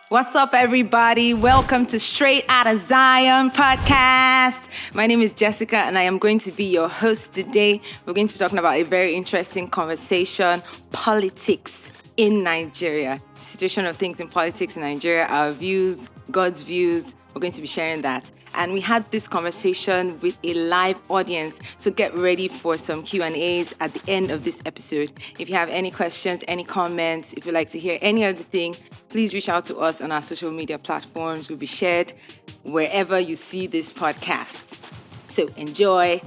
What's up, everybody? Welcome to Straight Outta Zion podcast. My name is Jessica, and I am going to be your host today. We're going to be talking about a very interesting conversation, politics in Nigeria. The situation of things in politics in Nigeria, our views, God's views. We're going to be sharing that. And we had this conversation with a live audience, so get ready for some Q&As at the end of this episode. If you have any questions, any comments, if you'd like to hear any other thing, please reach out to us on our social media platforms. We'll be shared wherever you see this podcast. So enjoy.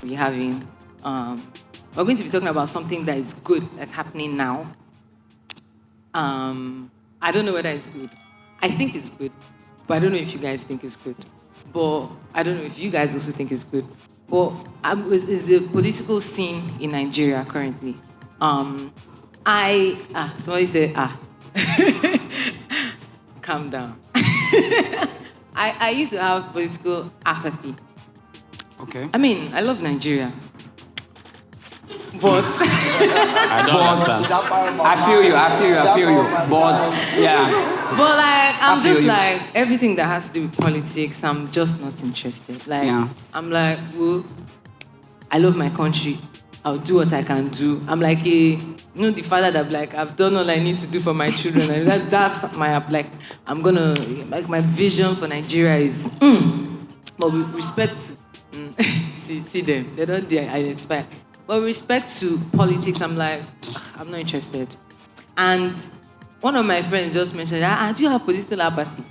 We're going to be talking about something that is good that's happening now. I don't know whether it's good. I think it's good, but I don't know if you guys think it's good. But I don't know if you guys also think it's good. But is the political scene in Nigeria currently? Somebody said, calm down. I used to have political apathy. Okay. I mean, I love Nigeria. But I don't understand. I feel you. But yeah. But like, I'm just like, everything that has to do with politics, I'm just not interested. Like, yeah. I'm like, well, I love my country. I'll do what I can do. I'm like the father that like, I've done all I need to do for my children. And that's my, like, I'm gonna, like, my vision for Nigeria is, but with respect to, see them, they don't identify. But with respect to politics, I'm like, I'm not interested. And one of my friends just mentioned, do you have political apathy?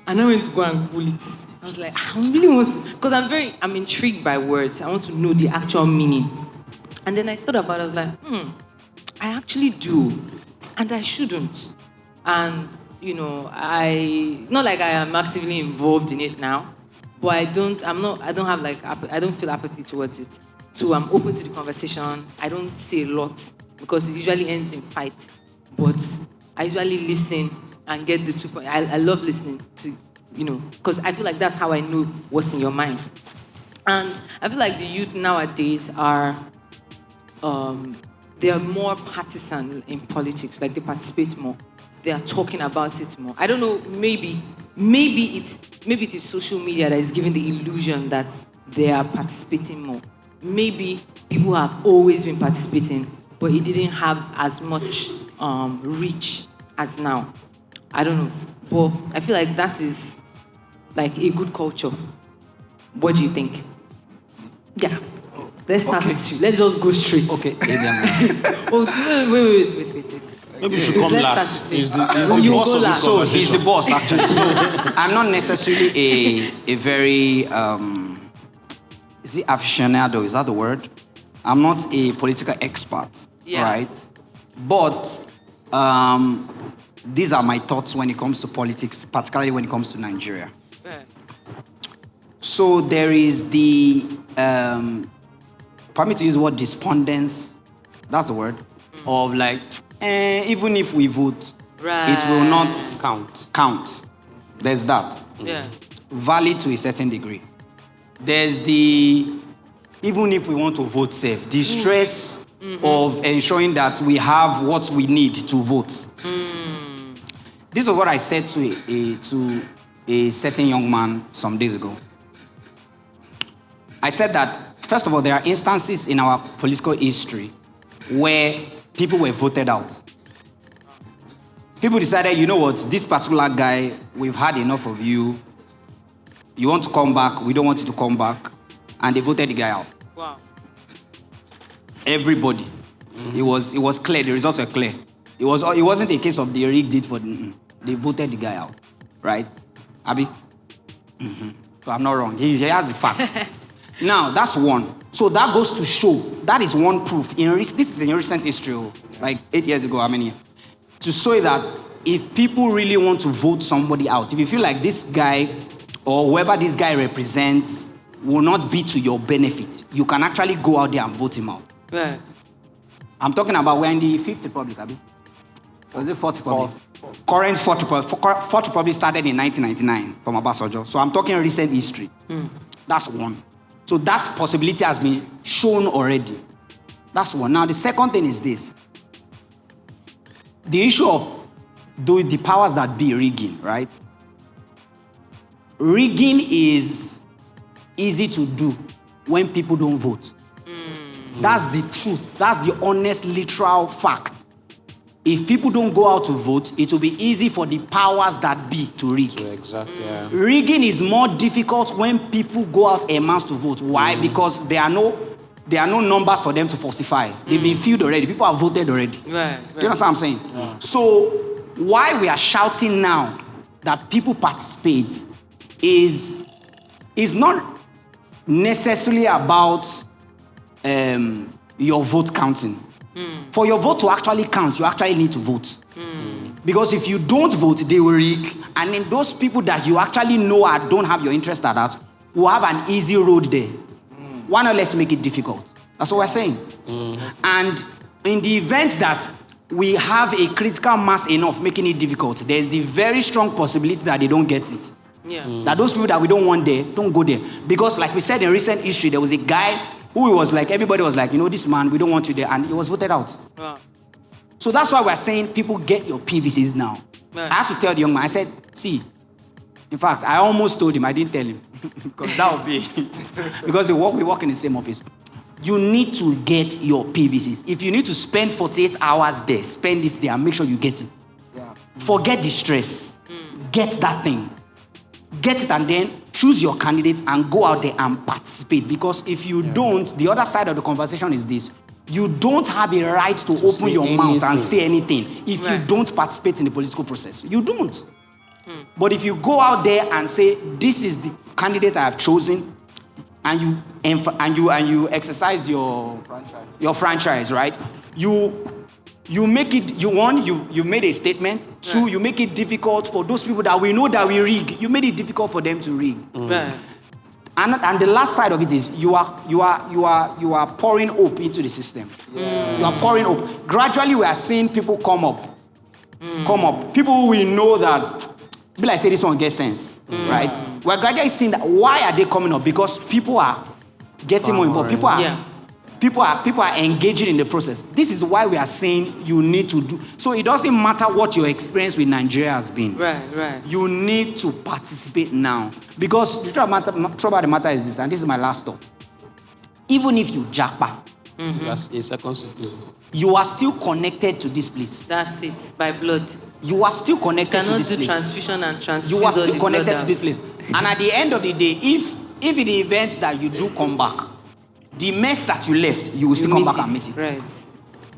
And I went to go and Google it. I was like, I really want to, because I'm intrigued by words. I want to know the actual meaning. And then I thought about it, I was like, I actually do. And I shouldn't. And, not like I am actively involved in it now, but I don't feel apathy towards it. So I'm open to the conversation. I don't say a lot because it usually ends in fight. But I usually listen and get the 2 points. I love listening to, because I feel like that's how I know what's in your mind. And I feel like the youth nowadays they are more partisan in politics. Like, they participate more. They are talking about it more. I don't know, maybe it is social media that is giving the illusion that they are participating more. Maybe people have always been participating, but it didn't have as much reach as now. I don't know. But I feel like that is like a good culture. What do you think? Yeah. Let's start with you. Let's just go straight. Okay. Wait. Maybe you should come last. He's the boss of this So conversation. he's the boss, actually. So I'm not necessarily a very, is it aficionado? Is that the word? I'm not a political expert, right? But these are my thoughts when it comes to politics, particularly when it comes to Nigeria. Right. So there is the, permit to use the word despondence, that's the word, of like, even if we vote, it will not count. There's that. Yeah. Valid to a certain degree. There's the, even if we want to vote safe, the stress of ensuring that we have what we need to vote. This is what I said to a certain young man some days ago. I said that, first of all, there are instances in our political history where people were voted out. People decided, you know what, this particular guy, we've had enough of you. You want to come back, we don't want you to come back. And they voted the guy out. Wow. Everybody. It was clear, the results were clear. It wasn't a case of they rigged it for, they voted the guy out. Right? Abi? So I'm not wrong. He has the facts. Now, that's one. So that goes to show, that is one proof. This is in recent history, like 8 years ago, how many? To show that if people really want to vote somebody out, if you feel like this guy or whoever this guy represents will not be to your benefit, you can actually go out there and vote him out. Right. I'm talking about we're in the Fifth Republic, Abi. Was it Fourth Republic? Current Fourth Republic. Fourth Republic started in 1999 from Obasanjo. So I'm talking recent history. That's one. So that possibility has been shown already. That's one. Now, the second thing is this. The issue of the powers that be rigging, right? Rigging is easy to do when people don't vote. That's the truth. That's the honest, literal fact. If people don't go out to vote, it will be easy for the powers that be to rig. Exactly. Yeah. Rigging is more difficult when people go out en masse to vote. Why? Because there are no numbers for them to falsify. They've been filled already. People have voted already. Right. Do you understand what I'm saying? Yeah. So why we are shouting now that people participate is not necessarily about your vote counting. For your vote to actually count, you actually need to vote. Because if you don't vote, they will rig, and then those people that you actually know don't have your interest at that will have an easy road there. Why not let's make it difficult? That's what we're saying. And in the event that we have a critical mass enough making it difficult, there's the very strong possibility that they don't get it. Yeah. That those people that we don't want there, don't go there. Because like we said in recent history, there was a guy who was like, everybody was like, this man, we don't want you there. And he was voted out. Wow. So that's why we're saying people get your PVCs now. Right. I had to tell the young man, I said, see, in fact, I almost told him, I didn't tell him. Because that would be, because we work in the same office. You need to get your PVCs. If you need to spend 48 hours there, spend it there and make sure you get it. Yeah. Forget the stress. Get that thing. Get it and then choose your candidate and go out there and participate. Because if you don't, the other side of the conversation is this. You don't have a right to open your mouth and say anything if you don't participate in the political process. You don't. But if you go out there and say, this is the candidate I have chosen, and you exercise your franchise, right? You make it, you made a statement. Two, you make it difficult for those people that we know that we rig. You made it difficult for them to rig. Right. And the last side of it is you are pouring hope into the system. You are pouring hope. Gradually, we are seeing people come up. People who we know that, be like say this one gets sense, right? We're gradually seeing that. Why are they coming up? Because people are getting more involved. People are engaging in the process. This is why we are saying you need to do. So it doesn't matter what your experience with Nigeria has been. Right. You need to participate now. Because the truth about the matter is this, and this is my last thought. Even if you japa, As a second citizen, you are still connected to this place. That's it, by blood. You are still connected to this place. You cannot do transfusion and transfuse. You are still connected to this place. And at the end of the day, if in the event that you do come back, the mess that you left, you will still come back and meet it. Right.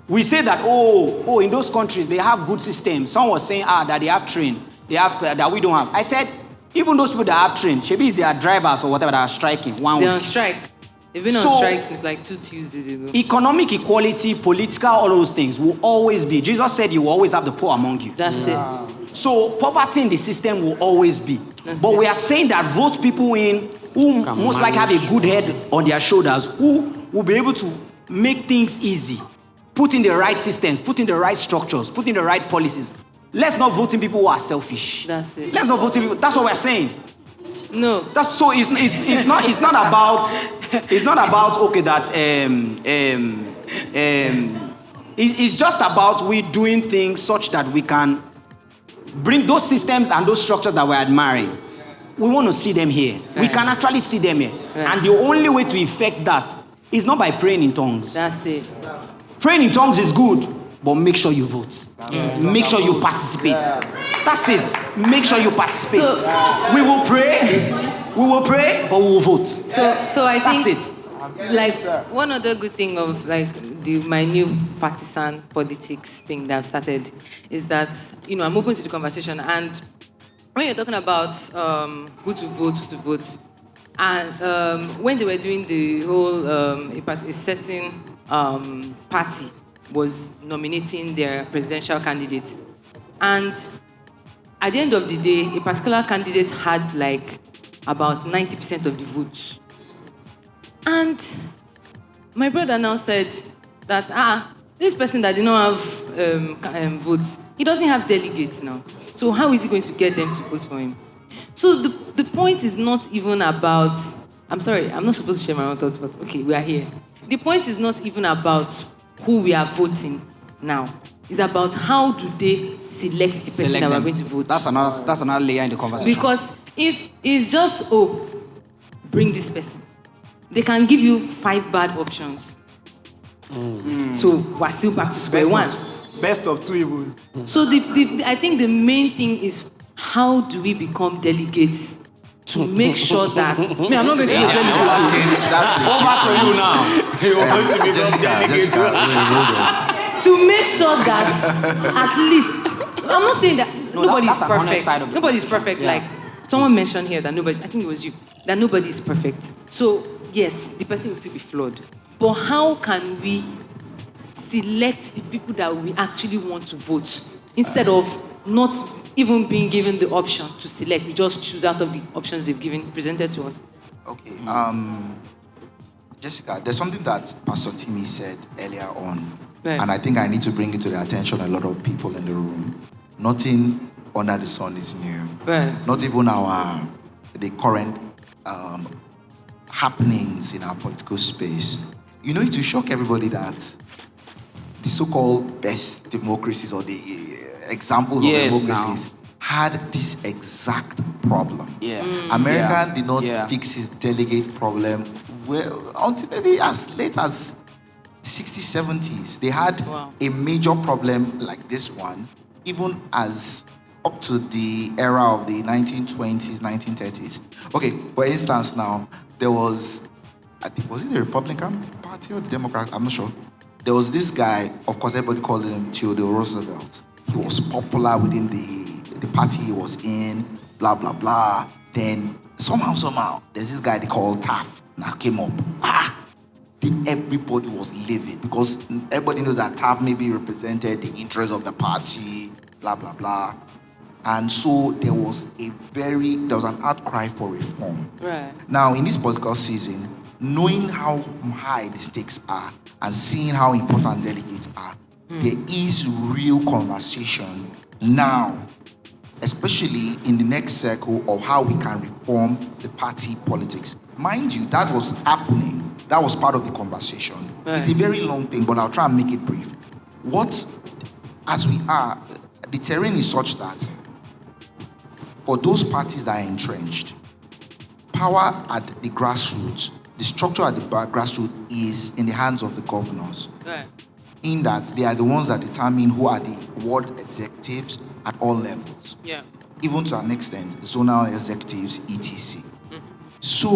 We say that, in those countries, they have good systems. Someone was saying, that they have train. They have, that we don't have. I said, even those people that have train, maybe it's their drivers or whatever that are striking. They're on strike. They've been on strike since like 2 Tuesdays ago. Economic equality, political, all those things will always be. Jesus said you will always have the poor among you. That's it. So poverty in the system will always be. We are saying that vote people in who most likely have a good head on their shoulders, who will be able to make things easy, put in the right systems, put in the right structures, put in the right policies. Let's not vote in people who are selfish. That's it. Let's not vote in people. That's what we're saying. No. That's so. It's not about. It's not about It's just about we doing things such that we can bring those systems and those structures that we're admiring. We want to see them here. Right. We can actually see them here. Right. And the only way to effect that is not by praying in tongues. That's it. Praying in tongues is good, but make sure you vote. Make sure you participate. That's it. Make sure you participate. We will pray, but we will vote. So I think that's it. Like one other good thing of my new partisan politics thing that I've started is that I'm open to the conversation, and when you're talking about who to vote, and when they were doing the whole a certain party was nominating their presidential candidate, and at the end of the day, a particular candidate had about 90% of the votes. And my brother now said that, this person that did not have votes, he doesn't have delegates now. So how is he going to get them to vote for him? So the point is not even about, I'm sorry, I'm not supposed to share my own thoughts, but okay, we are here. The point is not even about who we are voting now. It's about how do they select the person that we're going to vote. That's another layer in the conversation. Because if it's just, bring this person, they can give you 5 bad options. So we're still back to square one. Best of 2 evils. So I think the main thing is how do we become delegates to make sure that... I'm not going to be a delegate. Over to you now. You're going to become delegate. To make sure that at least... I'm not saying that nobody is perfect. Nobody is perfect. Like someone mentioned here that nobody... I think it was you. That nobody is perfect. So yes, the person will still be flawed. But how can we select the people that we actually want to vote instead of not even being given the option to select? We just choose out of the options they've presented to us. Okay. Jessica, there's something that Pastor Timmy said earlier on, right, and I think I need to bring it to the attention of a lot of people in the room. Nothing under the sun is new. Right. Not even the current happenings in our political space. You know, it will shock everybody that the so-called best democracies or the examples of democracies had this exact problem. America did not fix its delegate problem until maybe as late as the 60s, 70s. They had a major problem like this one, even as up to the era of the 1920s, 1930s. Okay, for instance now, there was, I think, was it the Republican Party or the Democrat? I'm not sure. There was this guy, of course, everybody called him Theodore Roosevelt. He was popular within the party he was in, blah, blah, blah. Then somehow, there's this guy they called Taft. Now came up. Everybody was livid because everybody knows that Taft maybe represented the interests of the party, blah, blah, blah. And so there was an outcry for reform. Right. Now, in this political season, knowing how high the stakes are and seeing how important delegates are, there is real conversation now, especially in the next circle of how we can reform the party politics. Mind you, that was happening. That was part of the conversation. Right. It's a very long thing, but I'll try and make it brief. As we are, the terrain is such that for those parties that are entrenched, power at the grassroots, the structure at the grassroots is in the hands of the governors. Right. In that they are the ones that determine who are the ward executives at all levels. Yeah. Even to an extent, zonal executives, etc. So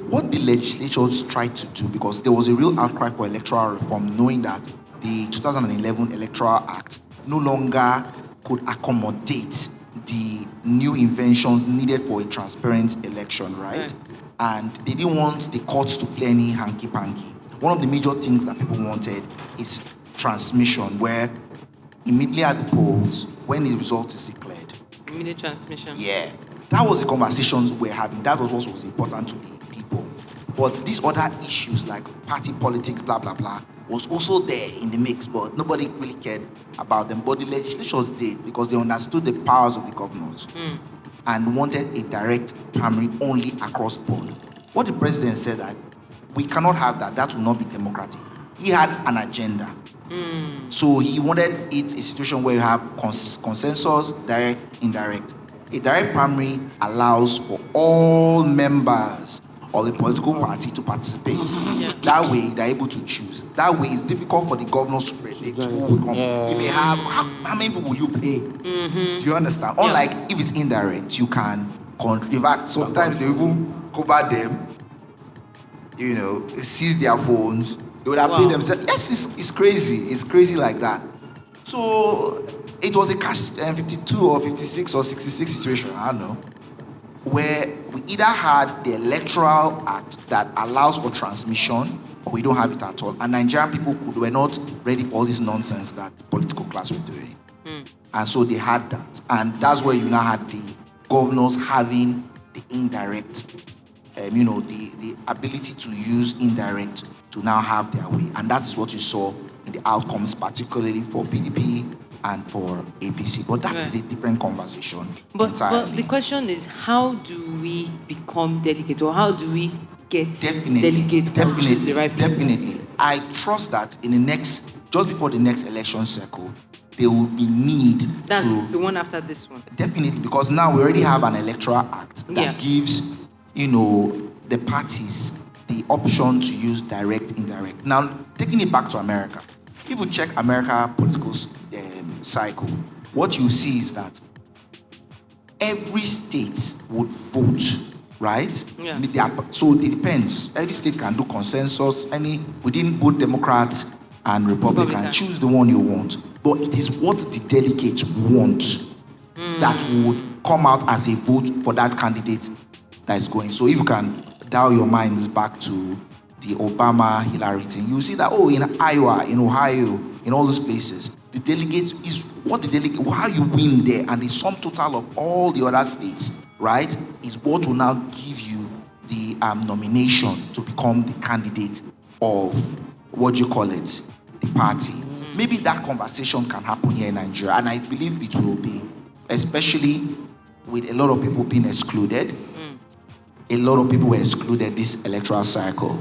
what the legislatures tried to do, because there was a real outcry for electoral reform, knowing that the 2011 Electoral Act no longer could accommodate the new inventions needed for a transparent election, right? And they didn't want the courts to play any hanky-panky. One of the major things that people wanted is transmission, where immediately at the polls, when the result is declared. Immediate transmission. Yeah. That was the conversations we're having. That was what was important to the people. But these other issues like party politics, blah, blah, blah, was also there in the mix, but nobody really cared about them. But the legislatures did, because they understood the powers of the governors and wanted a direct primary only across board. What the president said that we cannot have that. That will not be democratic. He had an agenda. So he wanted it a situation where you have consensus, direct, indirect. A direct primary allows for all members of the political party to participate. That way, they're able to choose. That way, it's difficult for the governors to predict who will come. You may have, how many people will you pay? Do you understand? Unlike if it's indirect, you can, in fact, sometimes they even cover them, seize their phones. They would have paid themselves. Yes, it's crazy. It's crazy like that. So it was a cash 52 or 56 or 66 situation, I don't know, where we either had the Electoral Act that allows for transmission, or we don't have it at all. And Nigerian people were not ready for all this nonsense that the political class were doing. And so they had that. And that's where you now had the governors having the indirect, the ability to use indirect to now have their way. And that's what you saw in the outcomes, particularly for PDP and for APC. But that is a different conversation entirely. But the question is, how do we become delegates, or how do we get delegates that choose the right people? Definitely. I trust that just before the next election cycle, there will be need That's to... the one after this one. Definitely, because now we already have an electoral act that Yeah. gives, the parties the option to use direct, indirect. Now, taking it back to America, if you check America political cycle, what you see is that every state would vote, right? Yeah. So it depends. Every state can do consensus, within both Democrat and Republican. Choose the one you want. But it is what the delegates want that would come out as a vote for that candidate that is going. So if you can dial your minds back to the Obama-Hillary thing, you see that, in Iowa, in Ohio, in all those places, the delegate is what the delegate, how you win there, and the sum total of all the other states, right, is what will now give you the nomination to become the candidate of, the party. Maybe that conversation can happen here in Nigeria, and I believe it will be, especially with a lot of people being excluded. A lot of people were excluded this electoral cycle.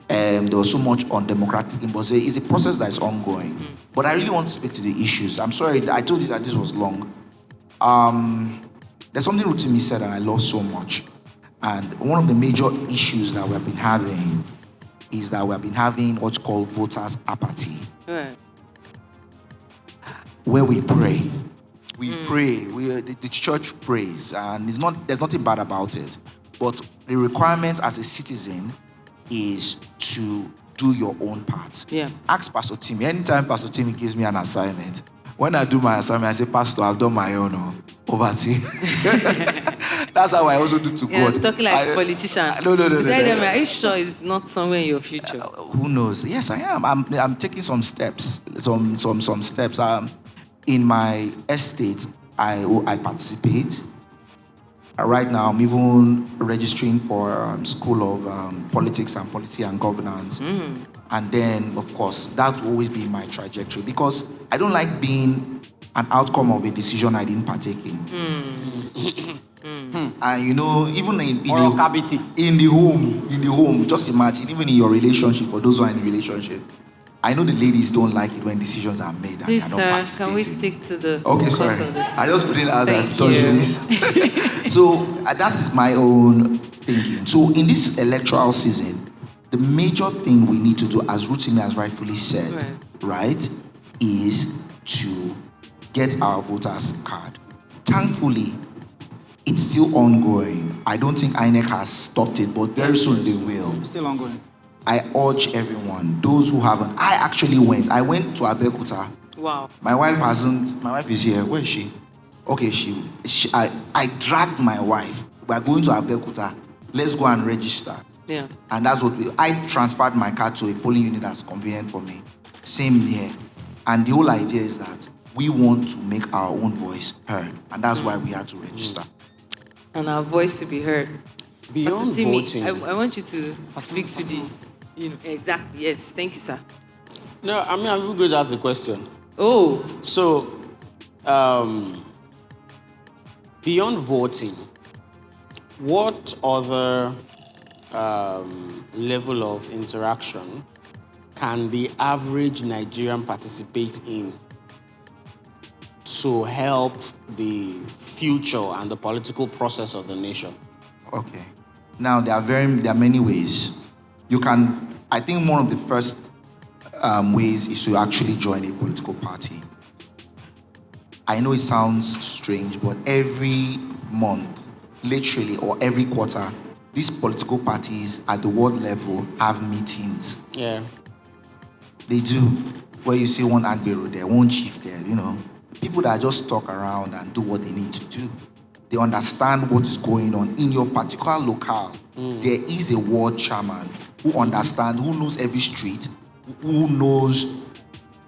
There was so much undemocratic, but it's a process that is ongoing. But I really want to speak to the issues. I'm sorry, I told you that this was long. There's something Rotimi said and I love so much. And one of the major issues that we have been having is that we have been having what's called voters' apathy. Right. Where we pray. We pray. The church prays, and there's nothing bad about it. But the requirement as a citizen is to do your own part. Yeah. Ask Pastor Timmy. Anytime Pastor Timmy gives me an assignment, when I do my assignment, I say, Pastor, I've done my own. Over to you. That's how I also do to God. You're talking like a politician. No. Are you sure it's not somewhere in your future? Who knows? Yes, I am. I'm taking some steps. Some steps. In my estate, I participate. Right now, I'm even registering for School of Politics and Policy and Governance. And then, of course, that will always be my trajectory, because I don't like being an outcome of a decision I didn't partake in. And even in the home, just imagine, even in your relationship, for those who are in a relationship, I know the ladies don't like it when decisions are made and Please, they're not participating. can we stick to the Okay, sorry. of this? I just put it out there to touch Thank this. So that is my own thinking. So in this electoral season, the major thing we need to do, as Rotimi has rightfully said, right, is to get our voters card. Thankfully, it's still ongoing. I don't think INEC has stopped it, but very soon they will. It's still ongoing. I urge everyone, those who haven't. I actually went. I went to Abeokuta. Wow. My wife is here. Where is she? Okay, I dragged my wife. We're going to Abeokuta. Let's go and register. Yeah. And that's what I transferred my card to a polling unit that's convenient for me. Same here. And the whole idea is that we want to make our own voice heard. And that's why we had to register. And our voice to be heard. Beyond Pastor Timmy, voting. I want you to speak to the, exactly, yes. Thank you, sir. No, I'm going to ask a question. Oh. So, beyond voting, what other level of interaction can the average Nigerian participate in to help the future and the political process of the nation? Okay. Now, there are many ways. I think one of the first ways is to actually join a political party. I know it sounds strange, but every month, literally, or every quarter, these political parties at the world level have meetings. Yeah. They do. Where you see one Agbero there, one chief there, People that just talk around and do what they need to do. They understand what is going on in your particular locale. There is a ward chairman who understands, who knows every street, who knows,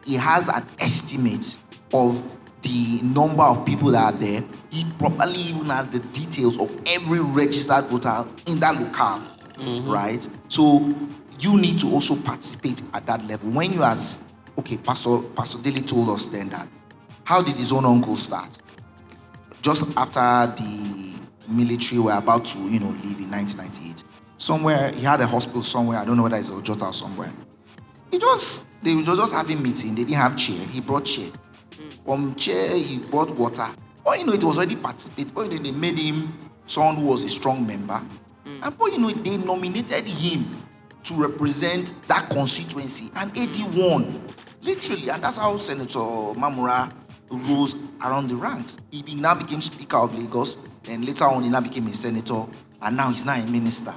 he has an estimate of the number of people that are there. He probably even has the details of every registered voter in that locale, right? So you need to also participate at that level. When you ask, okay, Pastor Daly told us then that, how did his own uncle start? Just after the military were about to, leave in 1998. Somewhere, he had a hospital somewhere. I don't know whether it's Ojota or somewhere. They were just having meeting. They didn't have chair. He brought chair. Chair, he bought water. Or it was already participated. Or they made him someone who was a strong member. And they nominated him to represent that constituency. And AD won. Literally. And that's how Senator Mamura rose around the ranks. He now became Speaker of Lagos. And later on, he now became a senator. And now he's now a minister.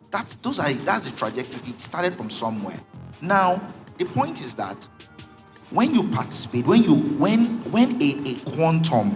That's the trajectory. It started from somewhere. Now, the point is that when you participate, when a quantum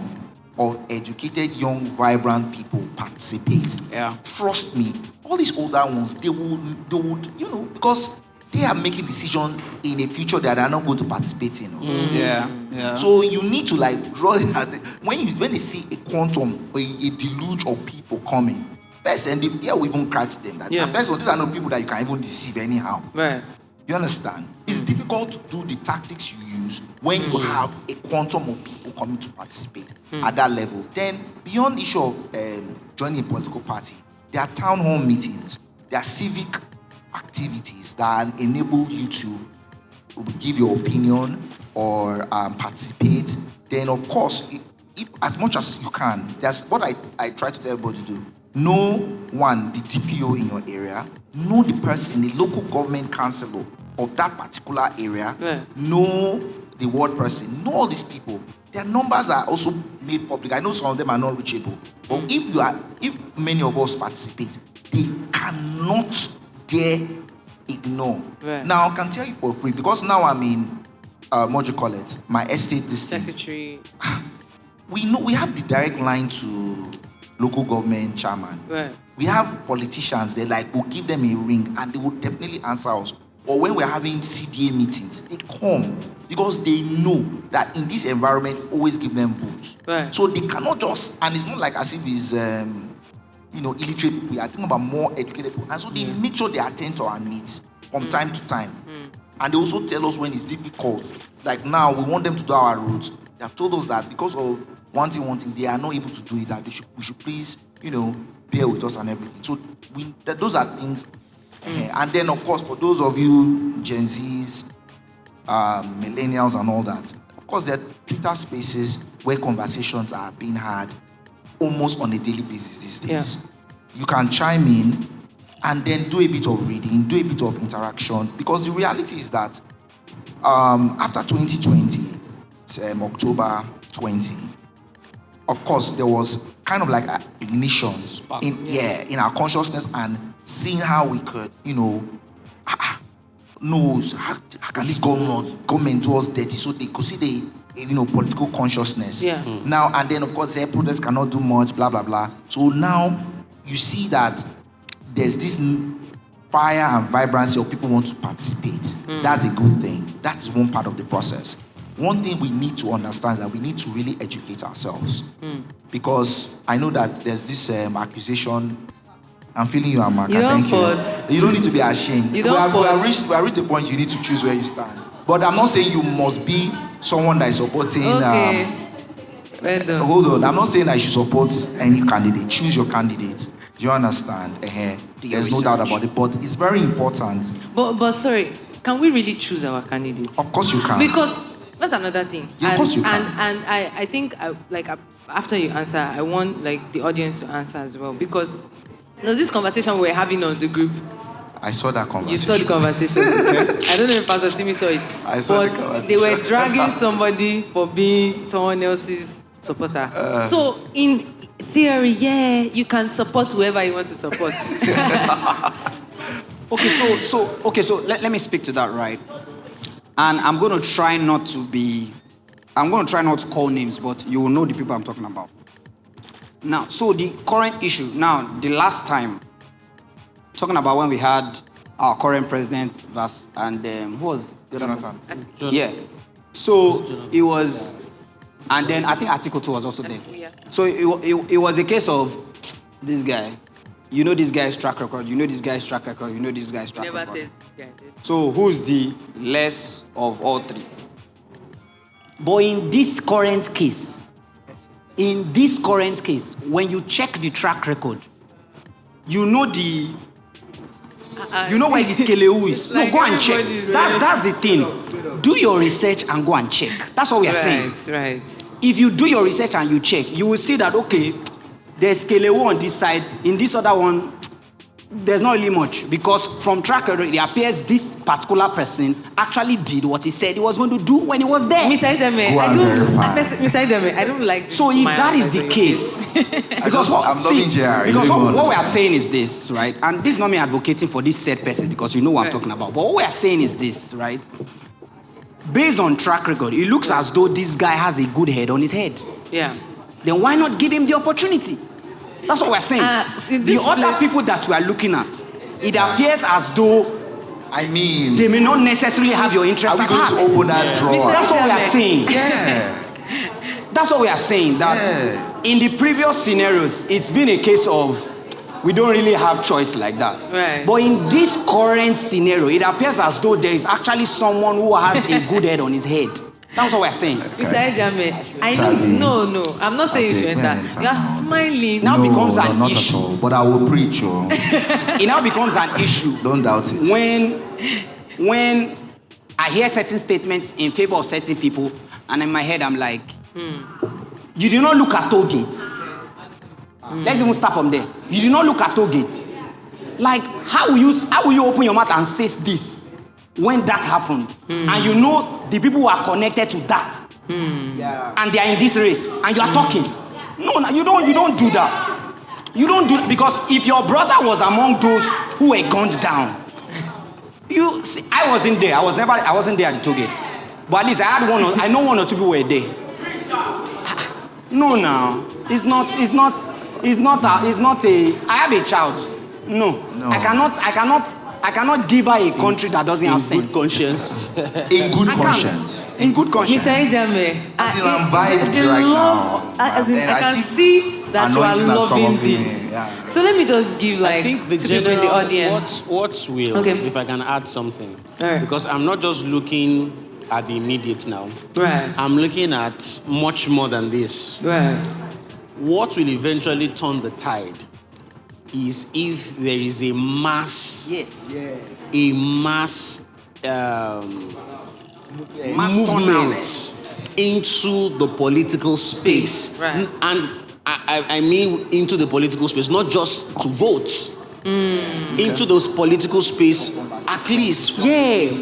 of educated, young, vibrant people participate, trust me, all these older ones, they would, because they are making decisions in a future that they are not going to participate in. Yeah. So you need to draw it at when they see a quantum or a deluge of people coming. First, and the fear will even catch them. And first, these are not people that you can even deceive anyhow. Right. You understand? It's difficult to do the tactics you use when you have a quantum of people coming to participate at that level. Then, beyond the issue of joining a political party, there are town hall meetings, there are civic activities that enable you to give your opinion or participate. Then, of course, if as much as you can, that's what I try to tell everybody to do. Know the DPO in your area, know the person, the local government councillor of that particular area, know the ward person, know all these people. Their numbers are also made public. I know some of them are not reachable. But if many of us participate, they cannot dare ignore. Now I can tell you for free, because now I'm in my estate district. Secretary. We have the direct line to local government chairman. We have politicians, we'll give them a ring and they will definitely answer us. Or when we're having CDA meetings, they come because they know that in this environment, we always give them votes. So they cannot just, and it's not like as if it's, illiterate people. We are talking about more educated people. And so they make sure they attend to our needs from time to time. And they also tell us when it's difficult. Like now, we want them to do our roads. They have told us that because of one thing, they are not able to do it, that we should please, bear with us and everything. So those are things. And then, of course, for those of you Gen Zs, millennials and all that, of course, there are Twitter spaces where conversations are being had almost on a daily basis these days. You can chime in and then do a bit of reading, do a bit of interaction, because the reality is that after 2020, October 20, of course, there was kind of like an ignition in our consciousness and seeing how we could, how can this government do us dirty, so they could see the political consciousness. Now and then, of course, their protests cannot do much, blah blah blah. So now you see that there's this fire and vibrancy of people want to participate. That's a good thing. That's one part of the process. One thing we need to understand is that we need to really educate ourselves. Because I know that there's this accusation. I'm feeling you, Amaka. Thank you. You don't need to be ashamed. We have reached the point you need to choose where you stand. But I'm not saying you must be someone that is supporting. Hold on. I'm not saying that you should support any candidate. Choose your candidate. Do you understand? There's no doubt about it. But it's very important. But sorry, can we really choose our candidates? Of course you can. Because that's another thing. Yeah, of course you can. And I think after you answer, I want the audience to answer as well, because there's this conversation we were having on the group. I saw that conversation. You saw the conversation. I don't know if Pastor Timmy saw it. I saw the conversation. They were dragging somebody for being someone else's supporter. So in theory, you can support whoever you want to support. So let me speak to that, right? And I'm going to try not to call names, but you will know the people I'm talking about. Now, so the current issue, the last time, talking about when we had our current president and who was the other Jonathan. Yeah. So it was, and then I think Article 2 was also there. Yeah. So it was a case of this guy. You know this guy's track record. You know this guy's track record. You know this guy's track Never record. test. So who's the less of all three? But in this current case, when you check the track record, you know You know where the skelewu is. like No, go and check. everybody's That's the thing. Do your research and go and check. That's what we are saying. Right. If you do your research and you check, you will see that, okay, there's skelewu on this side. In this other one, there's not really much. Because from track record, it appears this particular person actually did what he said he was going to do when he was there. Mr. Ideme, Go and verify. Mr. Ideme, I don't like this. So if smile that is that's the on your case, face. because I'm loving JR. because what we are saying is this, right? And this is not me advocating for this said person because you know what I'm talking about. But what we are saying is this, right? Based on track record, it looks as though this guy has a good head on his head. Yeah. Then why not give him the opportunity? That's what we're saying. In The this other place- people that we are looking at, it appears as though I mean, they may not necessarily have your interest are we at going to heart. open that drawer? That's what we are saying. Yeah. That's what we are saying. That in the previous scenarios, it's been a case of we don't really have choice like that. Right. But in this current scenario, it appears as though there is actually someone who has a good head on his head. That's what we're saying. Mr. Ideme, I know. Tally. No. I'm not saying you should enter. man, You are smiling. Now becomes an not issue. at all. But I will preach, oh. It now becomes an issue Don't doubt it. when I hear certain statements in favor of certain people, and in my head I'm like, you do not look at toll gates. Let's even start from there. You do not look at toll gates. Like, how will you open your mouth and say this when that happened? And you know the people who are connected to that. And they are in this race, and you are talking. No, you don't do that. You don't do that because if your brother was among those who were gunned down, you see, I wasn't there. I wasn't there at the toll gate. But at least I know one or two people were there. No, now it's not a. I have a child. No. I cannot give her a country that doesn't have sense. Good conscience. In good I can't. conscience. In good conscience. Mr. Ideme, As in, I'm vibing right now. As in, And I I can see see that you are anointing has come loving up in this. me, yeah. So let me just give I think the two people in general, the audience. what will, Okay. if I can add something, All right. because I'm not just looking at the immediate now. Right. I'm looking at much more than this. Right. What will eventually turn the tide is if there is a mass, Yes. a mass movement into the political space. Right. And I mean into the political space, not just to vote. Into those political space, at least,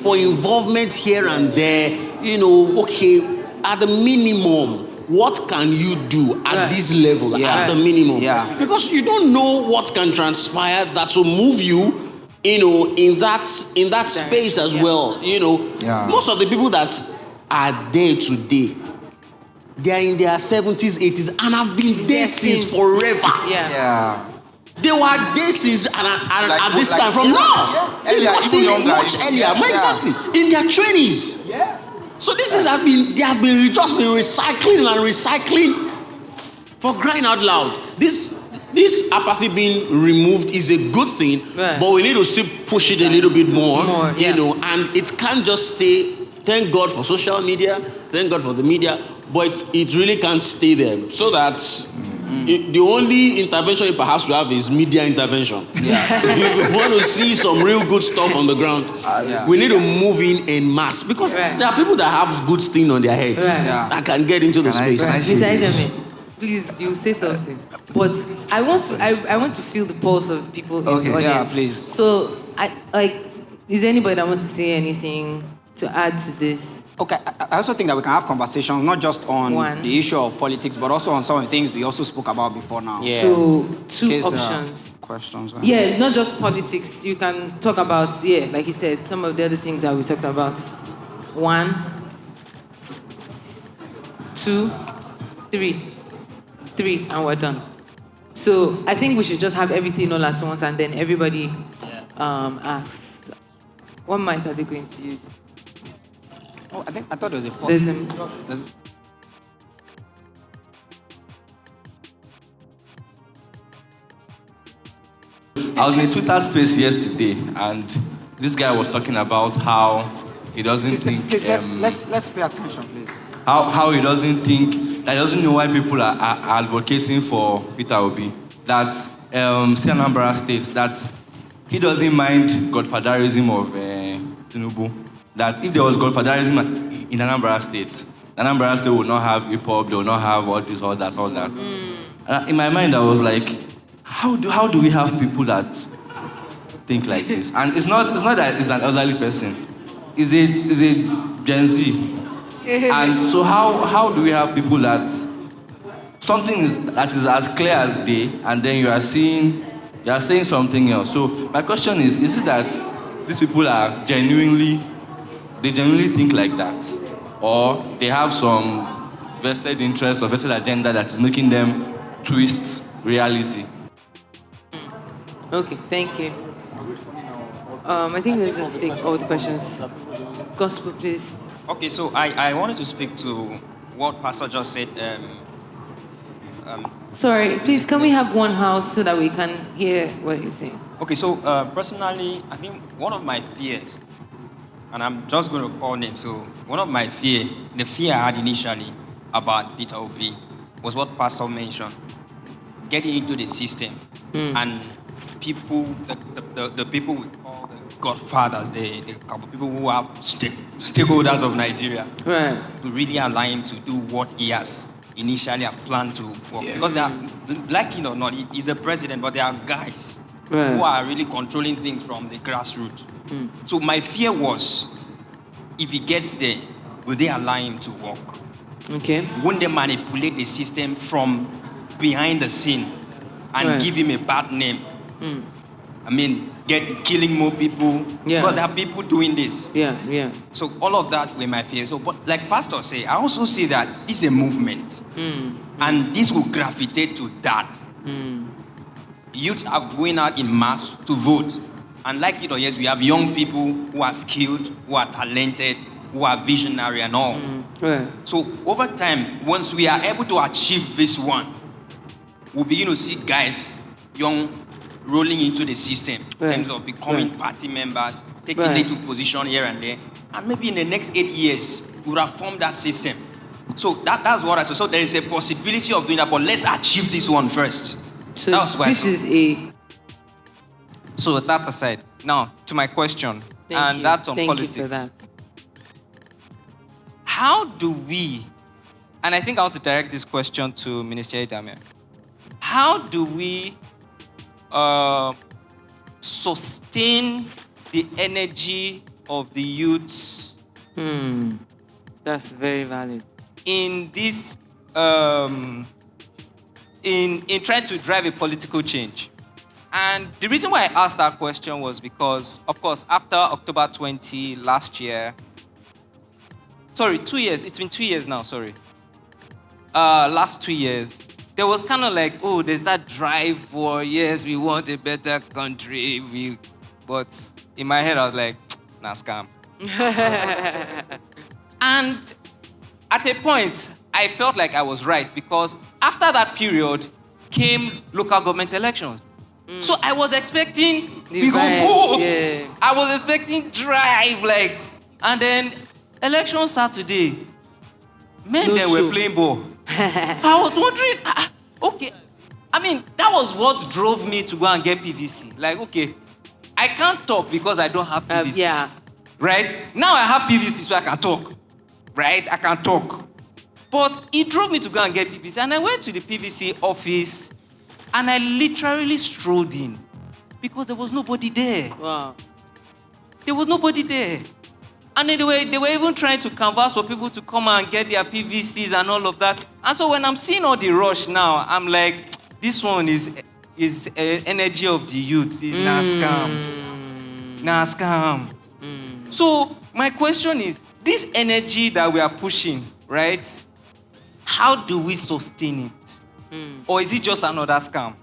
for involvement here and there, okay, at the minimum, what can you do at this level, at the minimum? Yeah. Because you don't know what can transpire that will move you, in that space as well. Yeah. Most of the people that are there today, they are in their 70s, 80s, and have been there since forever. Yeah. They were there since at this like- time from now. They Earlier, got even in younger, much earlier. Exactly. In their 20s. Yeah. So these things have been just been recycling and recycling for crying out loud. This apathy being removed is a good thing, Right. but we need to still push it a little bit more, yeah. and it can't just stay. Thank God for social media, thank God for the media, but it really can't stay there. So that the only intervention perhaps we have is media intervention. Yeah. If we want to see some real good stuff on the ground, we need to move in mass because Right. there are people that have good thing on their head Right. that can get into the Can I- space. can I say Mr. this? Ideme, please, you say something. But I want to feel the pulse of the people in the Okay, audience. yeah, please. So, is there anybody that wants to say anything to add to this? Okay, I also think that we can have conversations not just on One. the issue of politics, but also on some of the things we also spoke about before now. Yeah. So, two In case there are options. Questions. Right? Yeah, not just politics. You can talk about, like he said, some of the other things that we talked about. 1, 2, 3. 3, and we're done. So I think we should just have everything all at once, and then everybody asks. What mic are they going to use? Oh, I thought there was a fourth. There's I was in a Twitter space yesterday, and this guy was talking about how he doesn't think. Please, let's pay attention, please. How he doesn't think, that he doesn't know why people are advocating for Peter Obi. That Anambra states that he doesn't mind godfatherism of Tinubu. That if there was godfatherism in Anambra State would not have hip-hop, they will not have all this, all that, all that. And in my mind, I was like, how do we have people that think like this? And it's not that it's an elderly person. It's a Gen Z. And so how do we have people that something that is as clear as day, and then you are saying something else? So my question is it that these people are genuinely think like that? Or they have some vested interest or vested agenda that is making them twist reality? Okay, thank you. I think let's just take all the questions. Gospel, please. Okay, so I wanted to speak to what Pastor just said. Sorry, please, can we have one house so that we can hear what you're saying? Okay, so personally, I think one of my fears, and I'm just going to call names, so one of my the fear I had initially about Peter Obi was what Pastor mentioned, getting into the system and people, the people we call the godfathers, the couple people who are stakeholders of Nigeria, Right. to really allow him to do what he has initially planned to work. Because they are, like it or not, he's the president, but there are guys who are really controlling things from the grassroots. So my fear was, if he gets there, will they allow him to work? Okay. Won't they manipulate the system from behind the scene and give him a bad name? I mean, killing more people, because there are people doing this. Yeah. So all of that were my fears. So, but like Pastor say, I also see that this is a movement, and this will gravitate to that. Youths are going out in mass to vote, and like it or yes, we have young people who are skilled, who are talented, who are visionary and all. So over time, once we are able to achieve this one, we'll begin to see guys, young, rolling into the system in terms of becoming party members, taking little position here and there. And maybe in the next 8 years, we will have formed that system. So that's what I said. So there is a possibility of doing that, but let's achieve this one first. So that's why this is a... So that aside, now to my question, Thank you. That's on Thank politics. you for that. How do we, and I think I want to direct this question to Minister Idamir, how do we sustain the energy of the youths That's very valid. in this, in trying to drive a political change? And the reason why I asked that question was because, of course, after October 20 last year, 2 years, it's been 2 years now, last 2 years, there was kind of like, oh, there's that drive for, yes, we want a better country. But in my head, I was like, nah, scam. And at a point, I felt like I was right, because after that period came local government elections. So I was expecting we go vote. Yeah. I was expecting drive, and then election Saturday, men they were playing ball. I was wondering, okay, I mean, that was what drove me to go and get PVC. Like, okay, I can't talk because I don't have PVC. Yeah. Right? Now I have PVC so I can talk. Right? I can talk. But it drove me to go and get PVC. And I went to the PVC office and I literally strolled in because there was nobody there. Wow. There was nobody there. And they were even trying to canvass for people to come and get their PVCs and all of that. And so when I'm seeing all the rush now, I'm like, this one is energy of the youth. It's not scam. Not scam. So my question is, this energy that we are pushing, right? How do we sustain it? Or is it just another scam?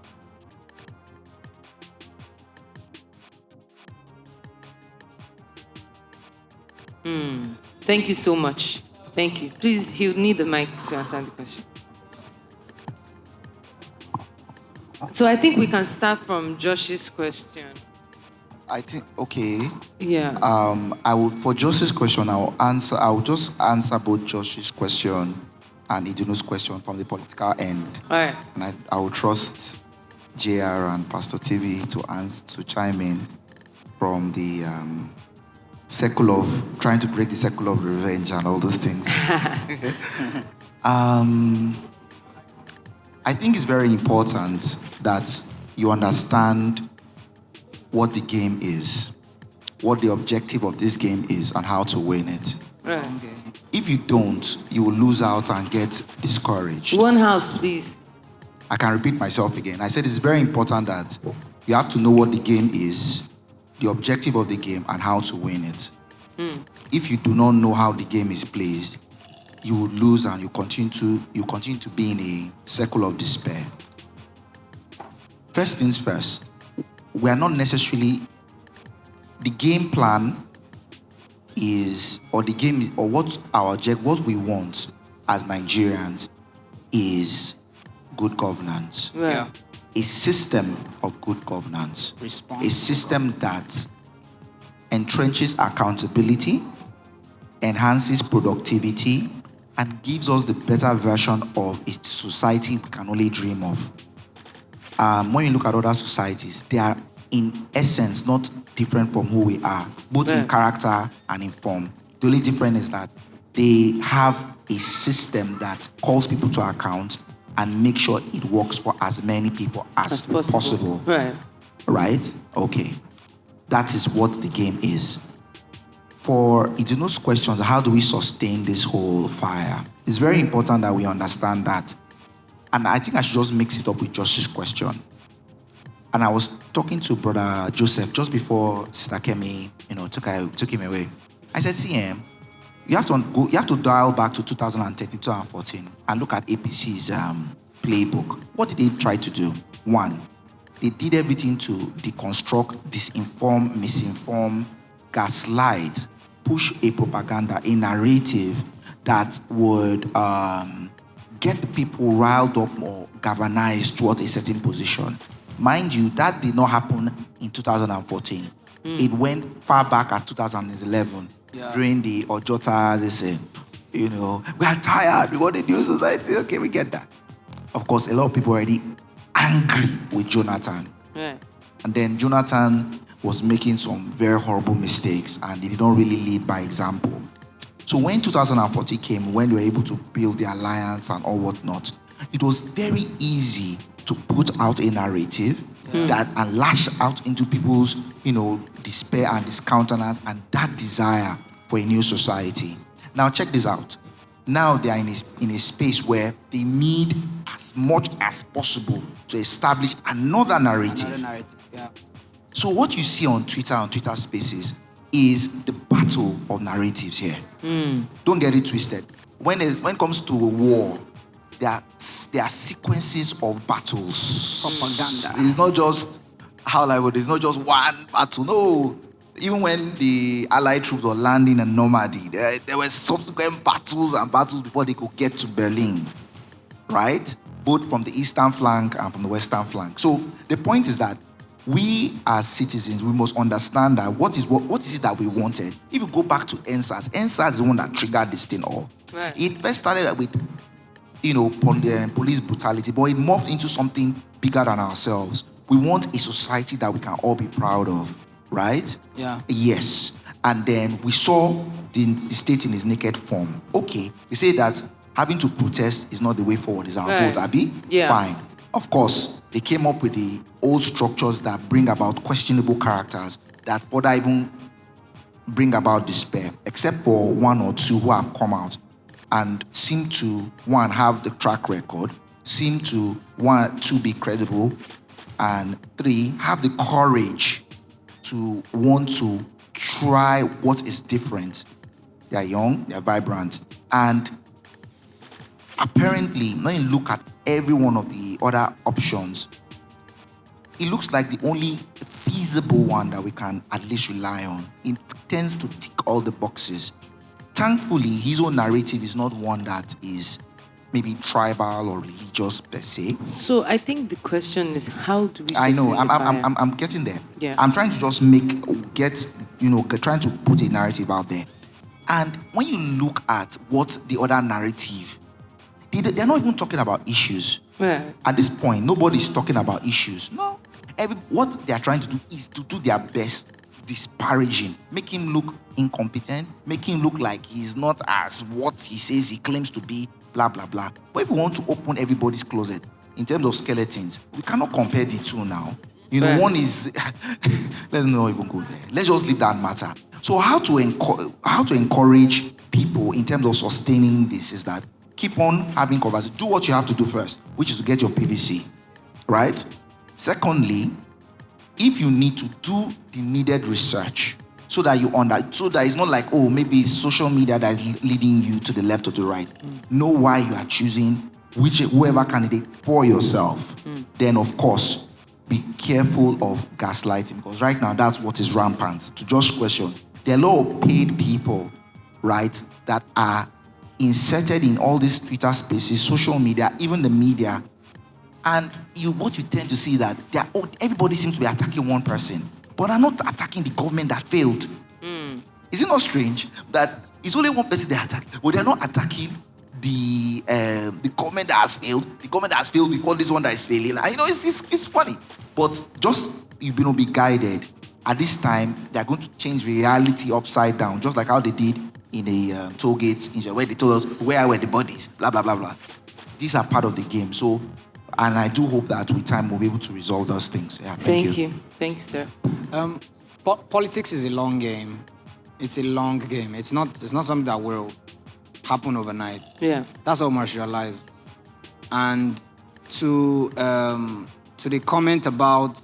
Thank you so much. Thank you. Please, he'll need the mic to answer the question. So I think we can start from Josh's question. I think, okay. Yeah. I will, for Josh's question, I will just answer both Josh's question and Idunu's question from the political end. All right. And I will trust JR and Pastor TV to chime in from the circle of trying to break the circle of revenge and all those things. I think it's very important that you understand what the game is, what the objective of this game is, and how to win it. Right. If you don't, you will lose out and get discouraged. One house, please. I can repeat myself again. I said it's very important that you have to know what the game is, the objective of the game, and how to win it. If you do not know how the game is played, you will lose and you continue to be in a circle of despair. First things first, we are not necessarily the game plan is, or the game, or what our object, what we want as Nigerians is good governance. Right. A system of good governance. A system that entrenches accountability, enhances productivity, and gives us the better version of a society we can only dream of. When you look at other societies, they are in essence not different from who we are, both in character and in form. The only difference is that they have a system that calls people to account and make sure it works for as many people as possible. Right. Right? Okay. That is what the game is. For Iduno's questions, how do we sustain this whole fire? It's very important that we understand that. And I think I should just mix it up with Josh's question. And I was talking to Brother Joseph just before Sister Kemi, took him away. I said, see, you have to dial back to 2013, 2014 and look at APC's playbook. What did they try to do? One, they did everything to deconstruct, disinform, misinform, gaslight, push a propaganda, a narrative that would get the people riled up or galvanized toward a certain position. Mind you, that did not happen in 2014. It went far back as 2011 during the Ojota, they say, we are tired, we want a new society. Okay, we get that. Of course, a lot of people are already angry with Jonathan. Yeah. And then Jonathan was making some very horrible mistakes and he did not really lead by example. So when 2014 came, when they were able to build the alliance and all whatnot, it was very easy to put out a narrative that and lash out into people's, despair and discountenance and that desire for a new society. Now check this out. Now they are in a space where they need as much as possible to establish another narrative. So what you see on Twitter Spaces is the battle of narratives here. Don't get it twisted. When it comes to a war, there are sequences of battles. Propaganda. It's not just it's not just one battle. No. Even when the Allied troops were landing in Normandy, there were subsequent battles and battles before they could get to Berlin. Right? Both from the eastern flank and from the western flank. So the point is that we as citizens, we must understand that what is it that we wanted. If you go back to NSAS is the one that triggered this thing all. Right. It first started with, police brutality, but it morphed into something bigger than ourselves. We want a society that we can all be proud of, right? Yeah. Yes. And then we saw the state in its naked form. Okay, they say that having to protest is not the way forward, is our vote, Abi? Yeah. Fine. Of course, they came up with the old structures that bring about questionable characters that further even bring about despair, except for one or two who have come out and seem to, one, have the track record, seem to, one, two, be credible, and three, have the courage to want to try what is different. They are young, they are vibrant, and apparently, when you look at every one of the other options, it looks like the only feasible one that we can at least rely on. It tends to tick all the boxes. Thankfully, his own narrative is not one that is maybe tribal or religious per se. So I think the question is, how do we? I know. sustain the fire? I'm getting there. Yeah. I'm trying to just trying to put a narrative out there. And when you look at what the other narrative, they're not even talking about issues. Right. At this point, nobody's talking about issues. No. What they are trying to do is to do their best to disparaging, make him look incompetent, make him look like he's not as what he says he claims to be, blah, blah, blah. But if we want to open everybody's closet in terms of skeletons, we cannot compare the two now. You know, one is, let's not even go there. Let's just leave that matter. So how to encourage people in terms of sustaining this is that keep on having conversations. Do what you have to do first, which is to get your PVC, right? Secondly, if you need to do the needed research so that so that it's not like, oh, maybe it's social media that is leading you to the left or to the right. Know why you are choosing whoever candidate for yourself. Then, of course, be careful of gaslighting, because right now that's what is rampant. To Josh's question, there are a lot of paid people, right, that are inserted in all these Twitter spaces, social media, even the media. And what you tend to see that everybody seems to be attacking one person, but are not attacking the government that failed. Is it not strange that it's only one person they attack, but they're not attacking the government that has failed, the government that has failed before this one that is failing? And it's funny, but just be guided. At this time, they're going to change reality upside down, just like how they did in the toll gates, where they told us where were the bodies, blah blah blah blah. These are part of the game. So, and I do hope that with time we'll be able to resolve those things. Yeah, thank you. Thank you, sir. Politics is a long game. It's a long game. It's not something that will happen overnight. Yeah, that's how much realize. And to the comment about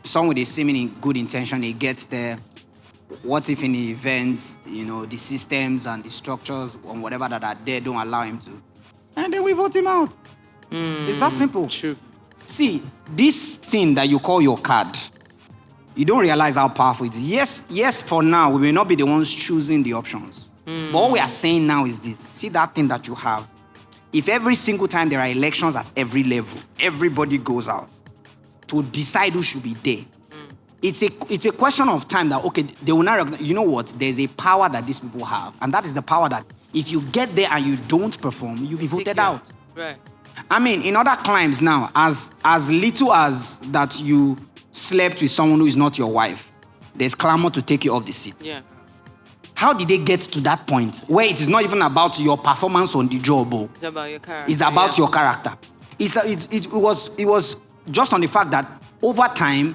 someone with a seemingly good intention, he gets there. What if in the events, the systems and the structures and whatever that are there don't allow him to? And then we vote him out. It's that simple. True. See, this thing that you call your card, you don't realize how powerful it is. Yes, for now, we may not be the ones choosing the options. But what we are saying now is this. See that thing that you have. If every single time there are elections at every level, everybody goes out to decide who should be there, it's a question of time that, okay, they will not recognize, you know what, there's a power that these people have, and that is the power that if you get there and you don't perform, you'll be voted out. Right. I mean, in other climes now, as little as that you slept with someone who is not your wife, there's clamor to take you off the seat. Yeah. How did they get to that point where it is not even about your performance on the job? It's about your character. It's about your character. It was just on the fact that over time,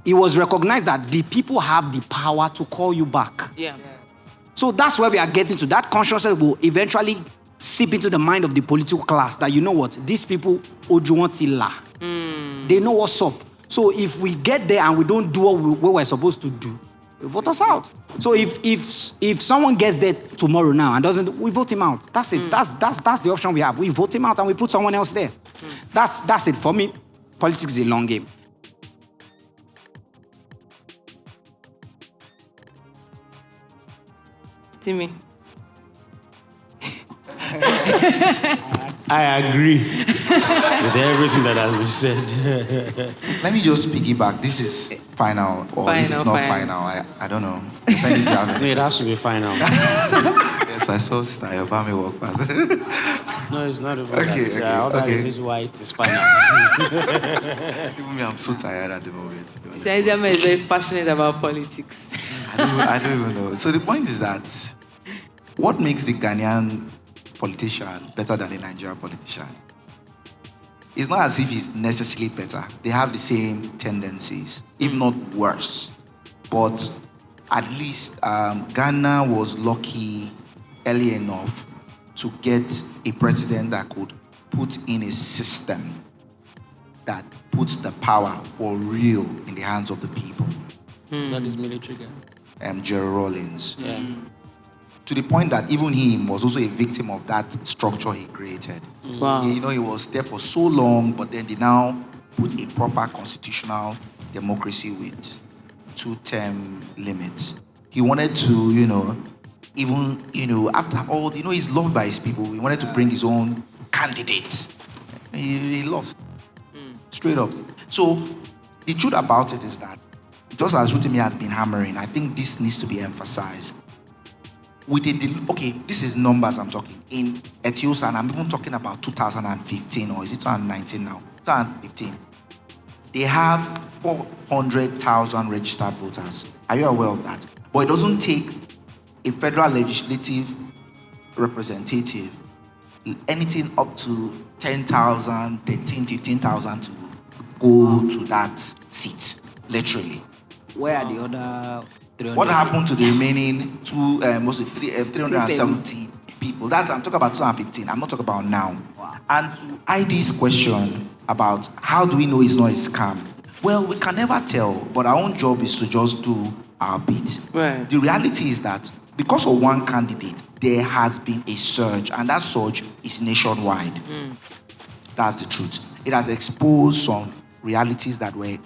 it was recognized that the people have the power to call you back. Yeah. So that's where we are getting to. That consciousness will eventually seep into the mind of the political class that, you know what, these people, Ojuwantila. They know what's up. So if we get there and we don't do what we're supposed to do, they vote us out. So if someone gets there tomorrow now and doesn't, we vote him out. That's it. That's the option we have. We vote him out and we put someone else there. That's it. For me, politics is a long game. Timmy. I agree with everything that has been said. Let me just piggyback. This is final, or if it's not final, I don't know. No, it has to be final. Yes, I saw Sister Ayobami walk past. No, it's not even okay, that. This is why it is final. Even me, I'm so tired at the moment. Saidama is very passionate about politics. I don't even know. So the point is that what makes the Ghanaian politician better than the Nigerian politician? It's not as if he's necessarily better. They have the same tendencies, if not worse. But at least Ghana was lucky early enough to get a president that could put in a system that puts the power for real in the hands of the people. That is military guy. Jerry Rawlings. Yeah. To the point that even him was also a victim of that structure he created. Wow. He was there for so long, but then they now put a proper constitutional democracy with 2-term limits. He wanted to, even, after all, he's loved by his people. He wanted to bring his own candidate. He lost. Straight up. So the truth about it is that, just as Rotimi has been hammering, I think this needs to be emphasized. This is numbers I'm talking. In Ethiopia, and I'm even talking about 2015, or is it 2019 now? 2015. They have 400,000 registered voters. Are you aware of that? But it doesn't take a federal legislative representative anything up to 10,000, 13, 15,000 to go to that seat, literally. Where are the other 300? What happened to the remaining 370 people? I'm talking about 215. I'm not talking about now. Wow. And to ID's question about how do we know it's not a scam? Well, we can never tell, but our own job is to just do our bit. Right. The reality is that because of one candidate, there has been a surge, and that surge is nationwide. That's the truth. It has exposed some realities that were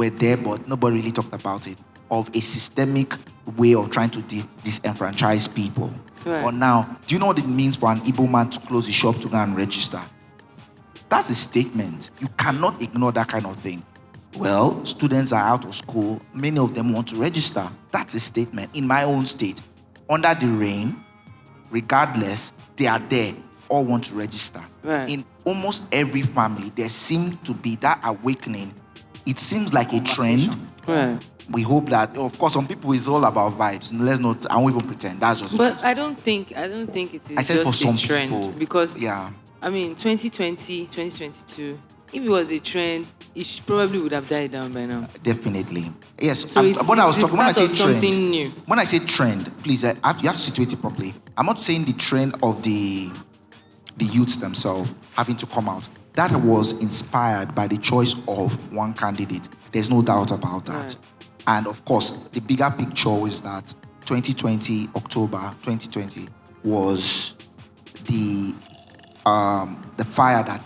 there, but nobody really talked about it, of a systemic way of trying to disenfranchise people. Right. But now, do you know what it means for an Igbo man to close his shop to go and register? That's a statement. You cannot ignore that kind of thing. Well, students are out of school. Many of them want to register. That's a statement. In my own state, under the rain, regardless, they are there. All want to register. Right. In almost every family, there seems to be that awakening. It seems like a trend. Right. We hope that, of course, some people it's all about vibes. Let's not, I won't even pretend. That's just the But truth. I don't think it is I said for just some a trend people, because yeah. I mean 2020, 2022. If it was a trend, it probably would have died down by now. Definitely. Yes. So it's when I the say start of trend, something new. when I say trend, please, you have to situate it properly. I'm not saying the trend of the youths themselves having to come out. That was inspired by the choice of one candidate. There's no doubt about that. Right. And of course, the bigger picture is that 2020, October 2020, was the fire that,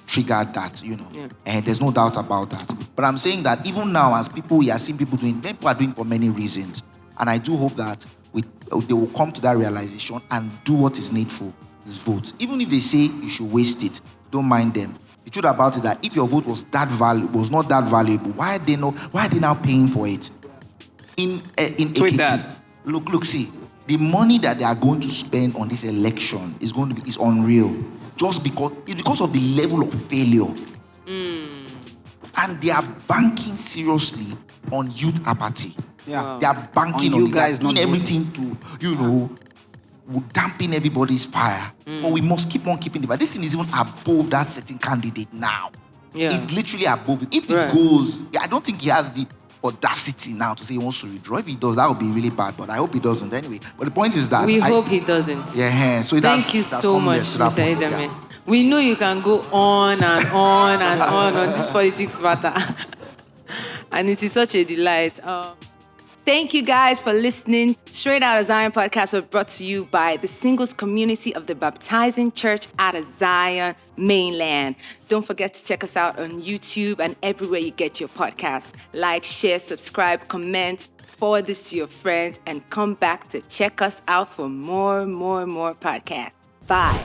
triggered that, Yeah. And there's no doubt about that. But I'm saying that even now, as we are seeing people are doing for many reasons. And I do hope that they will come to that realization and do what is needful, is vote. Even if they say you should waste it, don't mind them. The truth about it that if your vote was not that valuable, why are they now paying for it? In Tweet Ekiti, that. look, see, the money that they are going to spend on this election is unreal. Just because of the level of failure. And they are banking seriously on youth apathy. Yeah. Wow. They are banking On on you it. guys They are not doing everything to, dampen everybody's fire. But we must keep on keeping the fire. This thing is even above that certain candidate now. Yeah. It's literally above it. If Right. it goes, I don't think he has the audacity now to say he wants to withdraw. If he does, that would be really bad. But I hope he doesn't anyway. But the point is that We hope he doesn't. Yeah. So Thank you so much, Mr. Edame. We know you can go on and on and on this politics matter. And it is such a delight. Thank you guys for listening. Straight Out of Zion podcast was brought to you by the singles community of the Baptizing Church out of Zion, mainland. Don't forget to check us out on YouTube and everywhere you get your podcasts. Like, share, subscribe, comment, forward this to your friends, and come back to check us out for more podcasts. Bye.